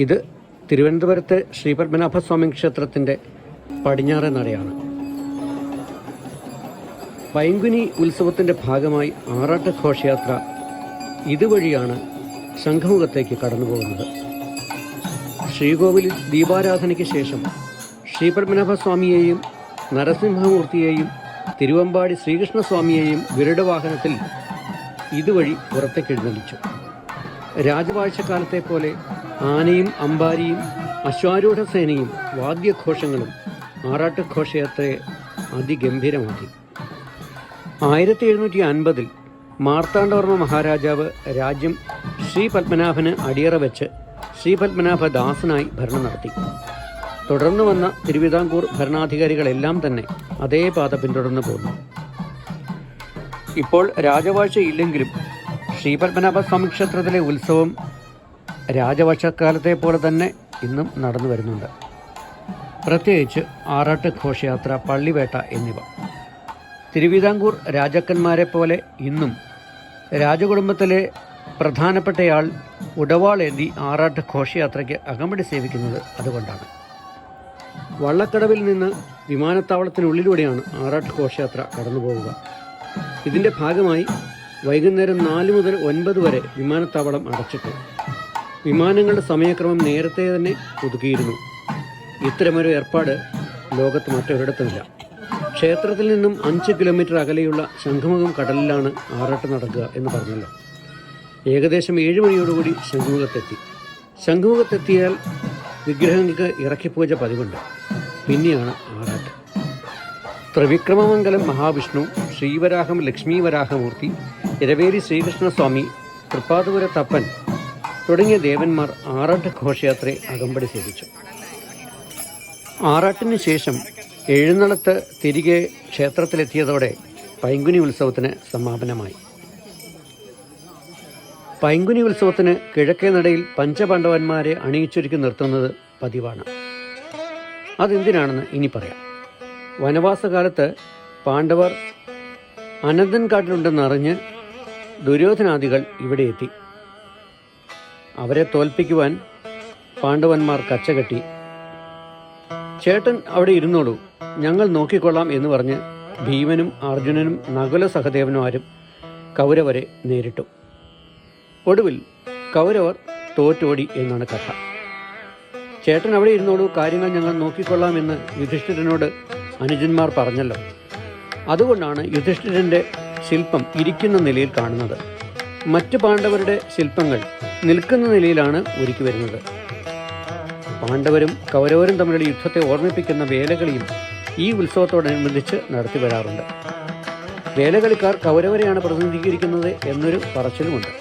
ഇത് തിരുവനന്തപുരത്തെ ശ്രീപത്മനാഭസ്വാമി ക്ഷേത്രത്തിൻ്റെ പടിഞ്ഞാറേ നടയാണ്. പൈങ്കുനി ഉത്സവത്തിൻ്റെ ഭാഗമായി ആറാട്ട് ഘോഷയാത്ര ഇതുവഴിയാണ് ശംഖുമുഖത്തേക്ക് കടന്നു പോകുന്നത്. ശ്രീകോവിലിൽ ദീപാരാധനയ്ക്ക് ശേഷം ശ്രീപത്മനാഭസ്വാമിയെയും നരസിംഹമൂർത്തിയെയും തിരുവമ്പാടി ശ്രീകൃഷ്ണസ്വാമിയെയും ഗരുഡവാഹനത്തിൽ ഇതുവഴി പുറത്തേക്ക് എഴുന്നള്ളിച്ചു. രാജവാഴ്ചക്കാലത്തെ പോലെ ആനയും അമ്പാരിയും അശ്വാരൂഢ സേനയും വാദ്യഘോഷങ്ങളും ആറാട്ട് ഘോഷയാത്രയെ അതിഗംഭീരമാക്കി. 1750 മാർത്താണ്ഡവർമ്മ മഹാരാജാവ് രാജ്യം ശ്രീപത്മനാഭന് അടിയറ വെച്ച് ശ്രീപത്മനാഭദാസനായി ഭരണം നടത്തി. തുടർന്നു വന്ന തിരുവിതാംകൂർ ഭരണാധികാരികളെല്ലാം തന്നെ അതേ പാത പിന്തുടർന്നു പോന്നു. ഇപ്പോൾ രാജവാഴ്ചയില്ലെങ്കിലും ശ്രീപത്മനാഭസ്വാമി ക്ഷേത്രത്തിലെ ഉത്സവം രാജവാഴ്ചക്കാലത്തെ പോലെ തന്നെ ഇന്നും നടന്നു വരുന്നുണ്ട്. പ്രത്യേകിച്ച് ആറാട്ട് ഘോഷയാത്ര, പള്ളിവേട്ട എന്നിവ. തിരുവിതാംകൂർ രാജാക്കന്മാരെ പോലെ ഇന്നും രാജകുടുംബത്തിലെ പ്രധാനപ്പെട്ടയാൾ ഉടവാളേന്തി ആറാട്ട് ഘോഷയാത്രയ്ക്ക് അകമ്പടി സേവിക്കുന്നത് അതുകൊണ്ടാണ്. വള്ളക്കടവിൽ നിന്ന് വിമാനത്താവളത്തിനുള്ളിലൂടെയാണ് ആറാട്ട് ഘോഷയാത്ര കടന്നുപോവുക. ഇതിൻ്റെ ഭാഗമായി വൈകുന്നേരം 4 മുതൽ 9 വരെ വിമാനത്താവളം അടച്ചിട്ടു. വിമാനങ്ങളുടെ സമയക്രമം നേരത്തെ തന്നെ പുതുക്കിയിരുന്നു. ഇത്തരമൊരു ഏർപ്പാട് ലോകത്ത് മറ്റൊരിടത്തുമില്ല. ക്ഷേത്രത്തിൽ നിന്നും 5 കിലോമീറ്റർ അകലെയുള്ള ശംഖുമുഖം കടലിലാണ് ആറാട്ട് നടക്കുക എന്ന് പറഞ്ഞല്ലോ. ഏകദേശം 7 മണിയോടുകൂടി ശംഖുമുഖത്തെത്തി. ശംഖുമുഖത്തെത്തിയാൽ വിഗ്രഹങ്ങൾക്ക് ഇറക്കിപ്പൂജ പതിവുണ്ട്. പിന്നെയാണ് ആറാട്ട്. ത്രിവിക്രമമംഗലം മഹാവിഷ്ണു, ശ്രീവരാഹം ലക്ഷ്മീവരാഹമൂർത്തി, ഇരവേരി ശ്രീകൃഷ്ണസ്വാമി, തൃപ്പാതുപുരത്തപ്പൻ തുടങ്ങിയ ദേവന്മാർ ആറാട്ട് ഘോഷയാത്രയെ അകമ്പടി സേവിച്ചു. ആറാട്ടിന് ശേഷം എഴുന്നള്ളത്ത് തിരികെ ക്ഷേത്രത്തിലെത്തിയതോടെ പൈങ്കുനി ഉത്സവത്തിന് സമാപനമായി. പൈങ്കുനി ഉത്സവത്തിന് കിഴക്കേ നടയിൽ പഞ്ചപാണ്ഡവന്മാരെ അണിയിച്ചൊരുക്കി നിർത്തുന്നത് പതിവാണ്. അതെന്തിനാണെന്ന് ഇനി പറയാം. വനവാസകാലത്ത് പാണ്ഡവർ അനന്തൻ കാട്ടിലുണ്ടെന്നറിഞ്ഞ് ദുര്യോധനാദികൾ ഇവിടെ എത്തി. അവരെ തോൽപ്പിക്കുവാൻ പാണ്ഡവന്മാർ കച്ചകെട്ടി. ചേട്ടൻ അവിടെ ഇരുന്നോളൂ, ഞങ്ങൾ നോക്കിക്കൊള്ളാം എന്ന് പറഞ്ഞ് ഭീമനും അർജുനനും നകുല സഹദേവന്മാരും കൗരവരെ നേരിട്ടു. ഒടുവിൽ കൗരവർ തോറ്റോടി എന്നാണ് കഥ. ചേട്ടൻ അവിടെ ഇരുന്നോളൂ, കാര്യങ്ങൾ ഞങ്ങൾ നോക്കിക്കൊള്ളാമെന്ന് യുധിഷ്ഠിരനോട് അനുജന്മാർ പറഞ്ഞല്ലോ. അതുകൊണ്ടാണ് യുധിഷ്ഠിരൻ്റെ ശില്പം ഇരിക്കുന്ന നിലയിൽ കാണുന്നത്. മറ്റു പാണ്ഡവരുടെ ശില്പങ്ങൾ നിൽക്കുന്ന നിലയിലാണ് ഒരുക്കി വരുന്നത്. പാണ്ഡവരും കൗരവരും തമ്മിലുള്ള യുദ്ധത്തെ ഓർമ്മിപ്പിക്കുന്ന വേലകളിയും ഈ ഉത്സവത്തോടനുബന്ധിച്ച് നടത്തി വരാറുണ്ട്. വേലകളിക്കാർ കൗരവരെയാണ് പ്രതിനിധീകരിക്കുന്നത് എന്നൊരു പറച്ചിലുമുണ്ട്.